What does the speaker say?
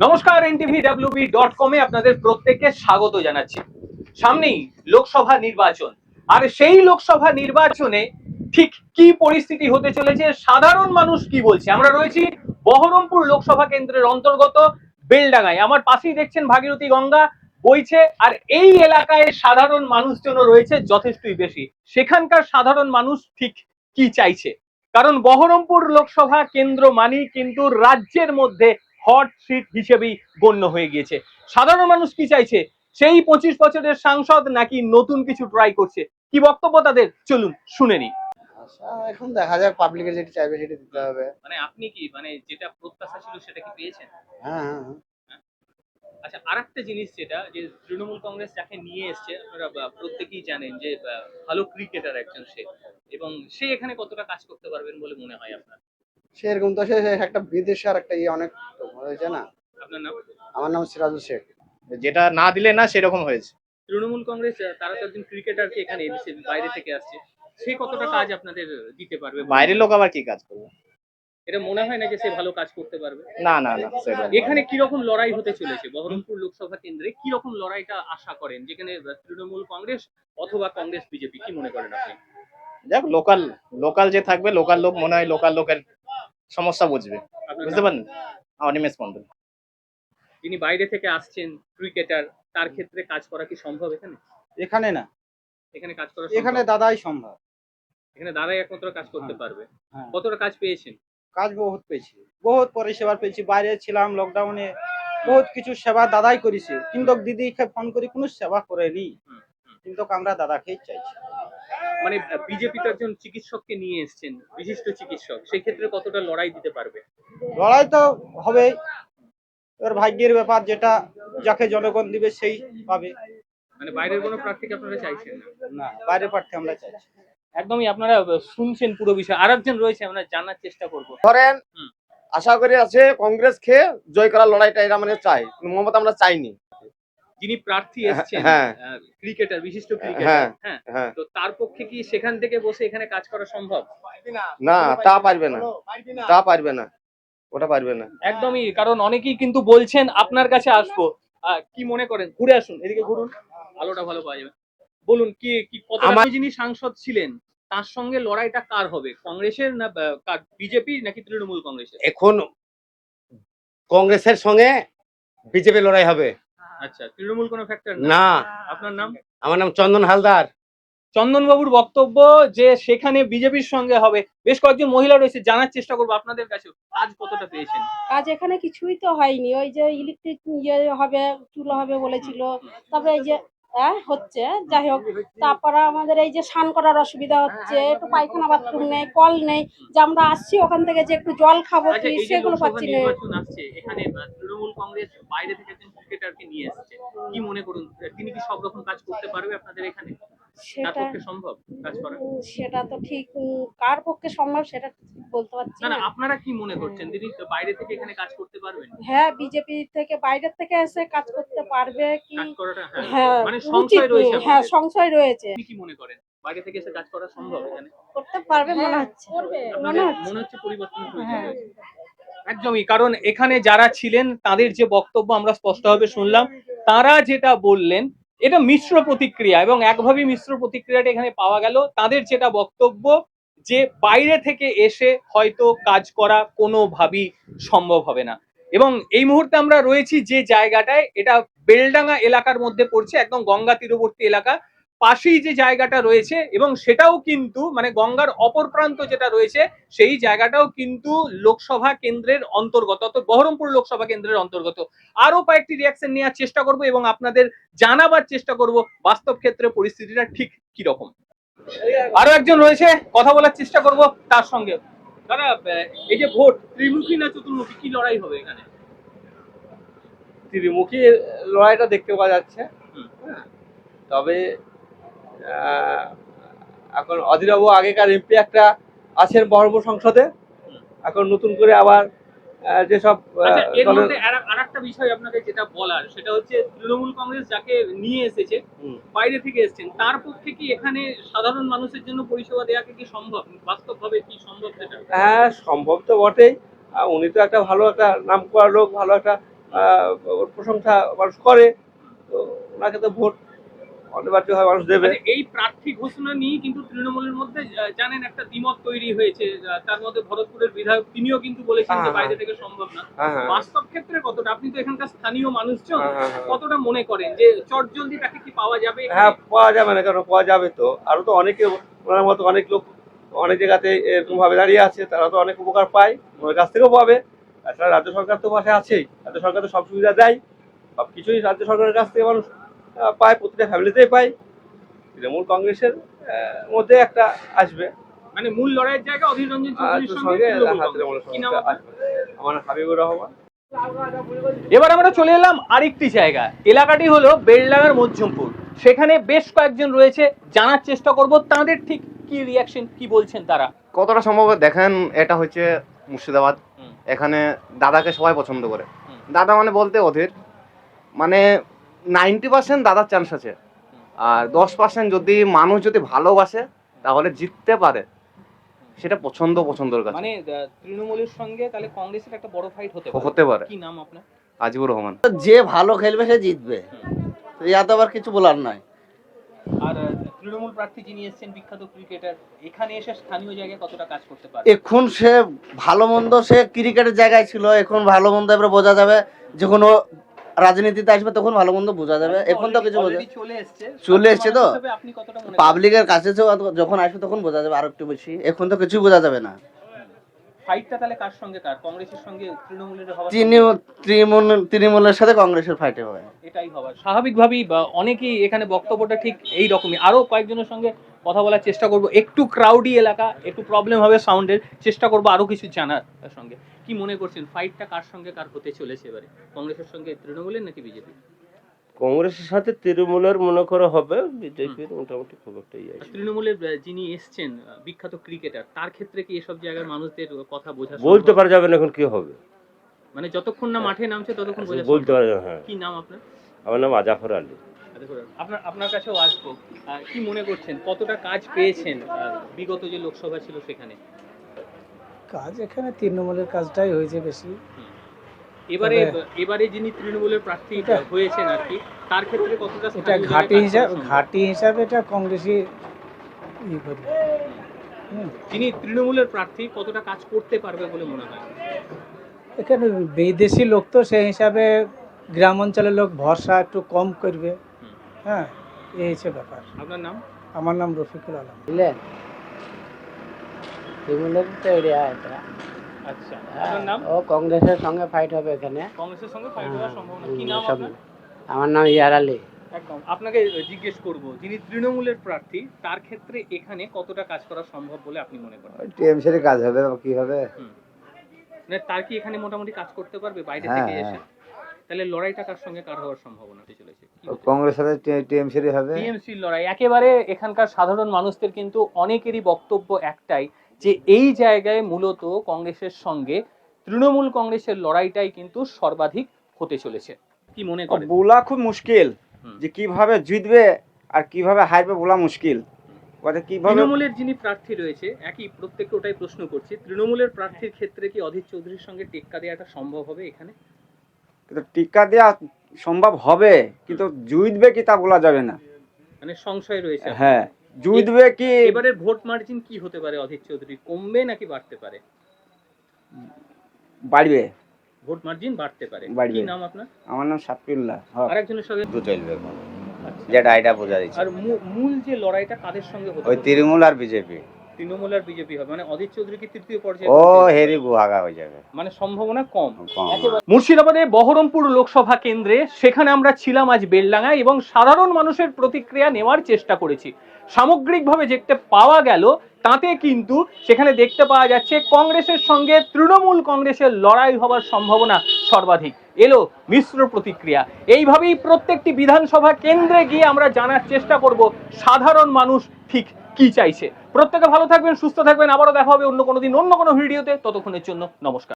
নমস্কার, NTVWB.com এ আপনাদের প্রত্যেককে স্বাগত জানাচ্ছি। সামনেই লোকসভা নির্বাচন, আর সেই লোকসভা নির্বাচনে ঠিক কি পরিস্থিতি হতে চলেছে, সাধারণ মানুষ কি বলছে। আমরা রয়েছি বহরমপুর লোকসভা কেন্দ্রের অন্তর্গত বেলডাঙ্গায়। আমার পাশেই দেখছেন ভাগীরথী গঙ্গা বইছে, আর এই এলাকায় সাধারণ মানুষজনও রয়েছে যথেষ্টই বেশি। সেখানকার সাধারণ মানুষ ঠিক কি চাইছে, কারণ বহরমপুর লোকসভা কেন্দ্র মানেই কিন্তু রাজ্যের মধ্যে হট সিট হিসেবেই গণ্য হয়ে গিয়েছে। সাধারণ মানুষ কি চাইছে, সেই 25 বছরের সাংসদ নাকি নতুন কিছু ট্রাই করছে, কি বক্তব্য তাদের, চলুন শুনে নি। আচ্ছা, এখন দেখা যাক, পাবলিকে যেটা চাইবে সেটা দিতে হবে। মানে আপনি কি যেটা প্রত্যাশা ছিল সেটা কি পেয়েছেন? হ্যাঁ হ্যাঁ হ্যাঁ। আচ্ছা, আরেকটা জিনিস যেটা যে তৃণমূল কংগ্রেস যাকে নিয়ে এসছে, আপনারা প্রত্যেকেই জানেন যে ভালো ক্রিকেটার একজন সে, এবং সে এখানে কতটা কাজ করতে পারবেন বলে মনে হয় আপনার? সেরকম তো সে একটা বিদেশ আর একটা অনেক হয়েছে না। আপনার নাম? আমার নাম সিরাজুল শেখ। যেটা না দিলে না সেরকম হয়েছে। তৃণমূল কংগ্রেস তারা তো একজন ক্রিকেটারকে এখানে এনেছে বাইরে থেকে আসছে, সে কতটা কাজ আপনাদের দিতে পারবে? বাইরের লোক আবার কি কাজ করবে? এটা মনে হয় না যে সে ভালো কাজ করতে পারবে? না না না, সেরকম এখানে কিরকম লড়াই হতে চলেছে বহরমপুর লোকসভা কেন্দ্রে, কিরকম লড়াইটা আশা করেন, যেখানে তৃণমূল কংগ্রেস অথবা কংগ্রেস বিজেপি, কি মনে করেন আপনি? যাক, লোকাল লোকাল যে থাকবে, লোকাল লোক মনে হয় লোকাল লোকের সমস্যা বুঝবে। আপনার বুঝতে নাম? পারেন? অনিমেষ মন্ডল। যিনি বাইরে থেকে আসছেন ক্রিকেটার, তার ক্ষেত্রে কাজ করা কি সম্ভব এখানে? এখানে না, এখানে কাজ করা এখানে সম্ভব? দাদাই সম্ভব। এখানে দাদাই একমাত্র কাজ করতে হ্যাঁ, পারবে। হ্যাঁ। কতটা কাজ পেয়েছেন? কাজ বহুত পেয়েছি, বহুত পরিষেবা পেয়েছি। বাইরে ছিলাম লকডাউনে, বহুত কিছু সেবা দাদাই করেছে, কিন্তু দিদিকে ফোন করে কোনো সেবা করেনি। হুম, হুম। কিন্তু আমরা দাদাকেই চাইছি। মানে বিজেপি তো একজন চিকিৎসককে নিয়ে এসেছেন, বিশিষ্ট চিকিৎসক, সেই ক্ষেত্রে কতটা লড়াই দিতে পারবে? লড়াই তো হবেই, এবার ভাগ্যের ব্যাপার, যেটা যাকে জনগণ দিবে সেই পাবে। মানে বাইরের কোনো প্রার্থীকে আপনারা চাইছেন না? না, বাইরের প্রার্থী আমরা চাইছি। একদমই, আপনারা শুনছেন পুরো বিষয়। আরেকজন রয়েছে, আমরা জানার চেষ্টা করব। ধরেন হুম। আশা করি আছে কংগ্রেস খেয়ে জয় করার লড়াইটা এরা মানে চাই, মমতা আমরা চাইনি। যিনি প্রার্থী এসেছেন, হ্যাঁ। ক্রিকেটার, বিশিষ্ট হ্যাঁ ক্রিকেটার, হ্যাঁ, হ্যাঁ। তো তার পক্ষে কি সেখান থেকে বসে এখানে কাজ করা সম্ভব? না, তা পারবে না, তা পারবে না, ওটা পারবে না। একদমই, কারণ অনেকেই কিন্তু বলছেন, আপনার কাছে আসবো, কি মনে করেন, ঘুরে আসুন, এদিকে ঘুরুন, আলোটা ভালো পাওয়া যাবে। বলুন, কি কি কতটা যিনি সাংসদ ছিলেন তার সঙ্গে লড়াইটা কার হবে, কংগ্রেসের না বিজেপি নাকি তৃণমূল কংগ্রেসের? এখন কংগ্রেসের সঙ্গে বিজেপি লড়াই হবে। আচ্ছা, তৃণমূল কোনো ফ্যাক্টর না, আপনার নাম? আমার নাম চন্দন হালদার। চন্দনবাবুর বক্তব্য যে সেখানে বিজেপির সঙ্গে হবে। বেশ কয়েকজন মহিলা রয়েছে, জানার চেষ্টা করবো আপনাদের কাছে কাজ কতটা পেয়েছেন। কাজ এখানে কিছুই তো হয়নি, ওই যে ইলেকট্রিক ইয়ে হবে, চুলো হবে বলেছিল, তারপরে এই যে হচ্ছে, যাই হোক। তারপরে আমাদের এই যে স্নান করার অসুবিধা হচ্ছে, একটু পায়খানা বাথরুম নেই, কল নেই, যে আমরা আসছি ওখান থেকে যে একটু জল খাবো আচ্ছা, কি এই যে সেগুলো লোকসভা পাচ্ছি না। নির্বাচন আসছে, এখানে তৃণমূল কংগ্রেস বাইরে থেকে একজন ক্রিকেটারকে নিয়ে এসেছে, কি মনে করুন, তিনি কি সব রকম কাজ করতে পারবে আপনাদের এখানে? তার সেটা পক্ষে সম্ভব কাজ করা? সেটা তো ঠিক, কার পক্ষে সম্ভব সেটা বলতে পারছি না না, না। আপনারা কি মনে করছেন, তিনি তো বাইরে থেকে এখানে কাজ করতে পারবেন? হ্যাঁ, বিজেপি থেকে বাইরের থেকে এসে কাজ করতে পারবে কি? কাজ করাটা, হ্যাঁ, মানে উচিত। সংশয় রয়েছে হ্যাঁ, আপনাদের? সংশয় রয়েছে। আপনি কি মনে করেন, বাইরে থেকে এসে কাজ করা সম্ভব এখানে? করতে পারবে মনে হচ্ছে, আপনাদের মনে হচ্ছে পরিবর্তন হয়েছে? একদমই, কারণ এখানে যারা ছিলেন তাদের যে বক্তব্য আমরা স্পষ্টভাবে শুনলাম, তারা যেটা বললেন এটা মিশ্র প্রতিক্রিয়া, এবং একভাবেই মিশ্র প্রতিক্রিয়াটা এখানে পাওয়া গেল। তাদের যেটা বক্তব্য যে বাইরে থেকে এসে হয়তো কাজ করা কোনোভাবেই সম্ভব হবে না। এবং এই মুহূর্তে আমরা রয়েছি যে জায়গাটায়, এটা বেলডাঙ্গা এলাকার মধ্যে পড়ছে, একদম গঙ্গা তীরবর্তী এলাকা। পাশেই যে জায়গাটা রয়েছে, এবং সেটাও কিন্তু মানে গঙ্গার অপর প্রান্ত যেটা রয়েছে, সেই জায়গাটাও কিন্তু লোকসভা কেন্দ্রের অন্তর্গত, অর্থাৎ বহরমপুর লোকসভা কেন্দ্রের অন্তর্গত। আরো কয়েকটি রিয়াকশন নেওয়ার চেষ্টা করব এবং আপনাদের জানাবার চেষ্টা করব বাস্তব ক্ষেত্রে পরিস্থিতিটা ঠিক কি রকম। আরো একজন রয়েছে, কথা বলার চেষ্টা করব তার সঙ্গে। দাদা, এই যে ভোট, ত্রিমুখী না চতুর্মুখী, কি লড়াই হবে এখানে? ত্রিমুখী লড়াইটা দেখতে পাওয়া যাচ্ছে। হ্যাঁ, তবে এখন অধীরবাবু আগেকার এমপি একটা আছেন বহরমপুর সংসদে, এখন নতুন করে আবার যেসব আচ্ছা, এর দলের মধ্যে আরেকটা বিষয় আপনাকে যেটা বলার, সেটা হচ্ছে তৃণমূল কংগ্রেস যাকে নিয়ে এসেছে, বাইরে থেকে এসেছেন, তার পক্ষে কি এখানে সাধারণ মানুষের জন্য পরিষেবা দেওয়া কি সম্ভব, বাস্তবভাবে কি সম্ভব সেটা? হ্যাঁ, সম্ভব তো বটেই। উনি তো একটা ভালো একটা নাম করা লোক, ভালো একটা প্রশংসা মানুষ করে, তো ওনাকে তো ভোট অনিবার্য হয় মানুষ দেবে। মানে এই প্রার্থী ঘোষণা নিয়ে কিন্তু তৃণমূলের মধ্যে জানেন একটা দ্বিমত তৈরি হয়েছে, তার মধ্যে ভরতপুরের বিধায়ক তিনিও কিন্তু বলেছেন যে বাইরে থেকে সম্ভব না। বাস্তব ক্ষেত্রে কতটা, আপনি তো এখানকার স্থানীয় মানুষজন, কতটা মনে করেন যে চটজলদি তাকে কি পাওয়া যাবে? হ্যাঁ, পাওয়া যাবে না কেন, পাওয়া যাবে তো। আরো তো অনেকে ওনার মতো অনেক লোক অনেক জায়গাতে এরকম ভাবে দাঁড়িয়ে আছে, তারা তো অনেক উপকার পায়, ওনার কাছ থেকেও পাবে। তাছাড়া রাজ্য সরকার তো পাশে আছেই, রাজ্য সরকার তো সব সুবিধা দেয়, সবকিছুই রাজ্য সরকারের কাছ থেকে মানুষ পায়, প্রতিটা ফ্যামিলিতেই পায়। তৃণমূল কংগ্রেসের মধ্যে একটা আসবে, মানে মূল লড়াইয়ের জায়গা অধীর রঞ্জন চৌধুরীর সঙ্গে সঙ্গে তৃণমূল তৃণমূলের কংগ্রেস। কি সঙ্গে নাম আপনার? আসবে আমার হাবিবুর রহমান। এবার আমরা চলে এলাম আরেকটি জায়গা, এলাকাটি হলো বেলডাঙ্গার মধ্যমপুর। সেখানে বেশ কয়েকজন রয়েছে, জানার চেষ্টা করব তাদের ঠিক কি রিয়াকশন, কি বলছেন তারা। কতটা সম্ভব দেখেন, এটা হচ্ছে মুর্শিদাবাদ। এখানে দাদাকে সবাই পছন্দ করে। দাদা মানে বলতে ওদের মানে 90% দাদার চান্স আছে, আর 10% যদি মানুষ যদি ভালোবাসে তাহলে জিততে পারে, সেটা পছন্দের কাছে। মানে তৃণমূলের সঙ্গে তাহলে কংগ্রেসের একটা বড় ফাইট হতে পারে। কি নাম আপনার? আজিবুর রহমান। যে ভালো খেলবে সে জিতবে, ইয়াতে আবার কিছু বলার নাই। আর তৃণমূল প্রার্থী যিনি এসেছেন, বিখ্যাত ক্রিকেটার, এখানে এসে স্থানীয় জায়গায় কতটা কাজ করতে পারে? এখন সে ভালো মন্দ, সে ক্রিকেটের জায়গায় ছিল, এখন ভালো মন্দ এবারে বোঝা যাবে। যখন ও রাজনীতিতে আসবে তখন ভালো মন্দ বোঝা যাবে, এখন তো কিছু বোঝা চলে এসছে তো আপনি কতটা মনে পাবলিকের কাছে যখন আসবে তখন বোঝা যাবে আরো একটু বেশি, এখন তো কিছু বোঝা যাবে না। ফাইটটা তাহলে কার সঙ্গে কার, কংগ্রেসের সঙ্গে তৃণমূলের হওয়া? তৃণমূলের সাথে কংগ্রেসের ফাইটে হবে, এটাই হবার স্বাভাবিকভাবেই। অনেকেই এখানে বক্তব্যটা ঠিক এই রকমই। আরো কয়েকজনের সঙ্গে কথা বলার চেষ্টা করব, একটু ক্রাউডি এলাকা, একটু প্রবলেম হবে সাউন্ডের, চেষ্টা করব আরো কিছু জানার তার সঙ্গে। কি মনে করছেন ফাইটটা কার সঙ্গে কার হতে চলেছে এবারে, কংগ্রেসের সঙ্গে তৃণমূলের নাকি বিজেপি? কংগ্রেসের সাথে তৃণমূলের মনে করা হবে, বিজেপির মোটামুটি খুব একটা ইয়ে আছে। তৃণমূলের যিনি এসছেন বিখ্যাত ক্রিকেটার, তার ক্ষেত্রে কি এসব জায়গার মানুষদের কথা বোঝা বলতে পারা যাবে না এখন কি হবে, মানে যতক্ষণ না মাঠে নামছে ততক্ষণ বোঝা বলতে পারা যাবে। হ্যাঁ, কি নাম আপনার? আমার নাম আজাফর আলী। আপনার কাছেও আসবো। কি মনে করছেন কতটা কাজ পেয়েছেন বিগত যে লোকসভা ছিল সেখানে? কাজ এখানে তৃণমূলের কাজটাই হয়েছে বেশি। এবারে যিনি তৃণমূলের প্রার্থী হয়েছেন আর কি, তার ক্ষেত্রে কতটা এটা ঘাটি হিসাবে এটা কংগ্রেসই ই করবে। যিনি তৃণমূলের প্রার্থী কতটা কাজ করতে পারবে বলে মনে হয়? এখানে বিদেশি লোক তো সেই হিসাবে গ্রাম অঞ্চলের লোক ভরসা একটু কম করবে। হ্যাঁ, এই হচ্ছে ব্যাপার। আপনার নাম? আমার নাম রফিকুল আলম। আচ্ছা, আপনার নাম? ও কংগ্রেসের সঙ্গে ফাইট হবে এখানে। কংগ্রেসের সঙ্গে ফাইট হওয়ার সম্ভাবনা। কি নাম আপনার? আমার নাম ইয়ার আলী। একদম। আপনাকে জিজ্ঞেস করব, যিনি তৃণমূলের প্রার্থী, তার ক্ষেত্রে এখানে কতটা কাজ করা সম্ভব বলে আপনি মনে করেন? টিএমসির কাজ হবে, কি হবে? মানে তার কি এখানে মোটামুটি কাজ করতে পারবে বাইরে থেকে এসে? তাহলে লড়াইটা কার সঙ্গে কার হওয়ার সম্ভাবনা চলেছে? কংগ্রেসের সাথে টিএমসির হবে। টিএমসির লড়াই। একেবারে এখানকার সাধারণ মানুষদের কিন্তু অনেকেরই বক্তব্য একটাই, যে এই জায়গায় মূলত কংগ্রেসের সঙ্গে তৃণমূল কংগ্রেসের লড়াইটাই কিন্তু সর্বাধিক হতে চলেছে। কি মনে করেন? বলা খুব মুশকিল, যে কিভাবে জিতবে আর কিভাবে হারবে বলা মুশকিল। তৃণমূলের যিনি প্রার্থী রয়েছে, একই প্রত্যেককে ওটাই প্রশ্ন করছি, তৃণমূলের প্রার্থীর ক্ষেত্রে কি অধীর চৌধুরীর সঙ্গে টেক্কা দেওয়াটা সম্ভব হবে এখানে? কিন্তু টিকা দেওয়া সম্ভব হবে, কিন্তু জিতবে কি তা বলা যাবে না। মানে সংশয় রয়েছে। হ্যাঁ, জিতবে কি? এবারে ভোট মার্জিন কি হতে পারে অধীর চৌধুরী, কমবে নাকি বাড়তে পারে? বাড়বে, ভোট মার্জিন বাড়তে পারে। বাড়বে। কি নাম আপনার? আমার নাম সাফিউল্লাহ। আরেকজনের সঙ্গে চলবে যেটা এটা বোঝা যাচ্ছে। আর মূল যে লড়াইটা কাদের সঙ্গে হতে? ওই তৃণমূল আর বিজেপি। তৃণমূল আর বিজেপি হবে, মানে অধীর চৌধুরী কি তৃতীয় পর্যায়ে? ও হেরি গুহাগা হয়ে যাবে, মানে সম্ভাবনা কম। মুর্শিদাবাদে বহরমপুর লোকসভা কেন্দ্রে, সেখানে আমরা ছিলাম আজ বেলডাঙ্গায় এবং সাধারণ মানুষের প্রতিক্রিয়া নেওয়ার চেষ্টা করেছি। সামগ্রিকভাবে দেখতে পাওয়া গেল, তাতে কিন্তু সেখানে দেখতে পাওয়া যাচ্ছে কংগ্রেসের সঙ্গে তৃণমূল কংগ্রেসের লড়াই হওয়ার সম্ভাবনা সর্বাধিক। এলো মিশ্র প্রতিক্রিয়া। এইভাবেই প্রত্যেকটি বিধানসভা কেন্দ্রে গিয়ে আমরা জানার চেষ্টা করব সাধারণ মানুষ ঠিক কি চাইছে। প্রত্যেকে ভালো থাকবেন, সুস্থ থাকবেন। আবারও দেখা হবে অন্য কোনো দিন অন্য কোনো ভিডিওতে। ততক্ষণের জন্য নমস্কার।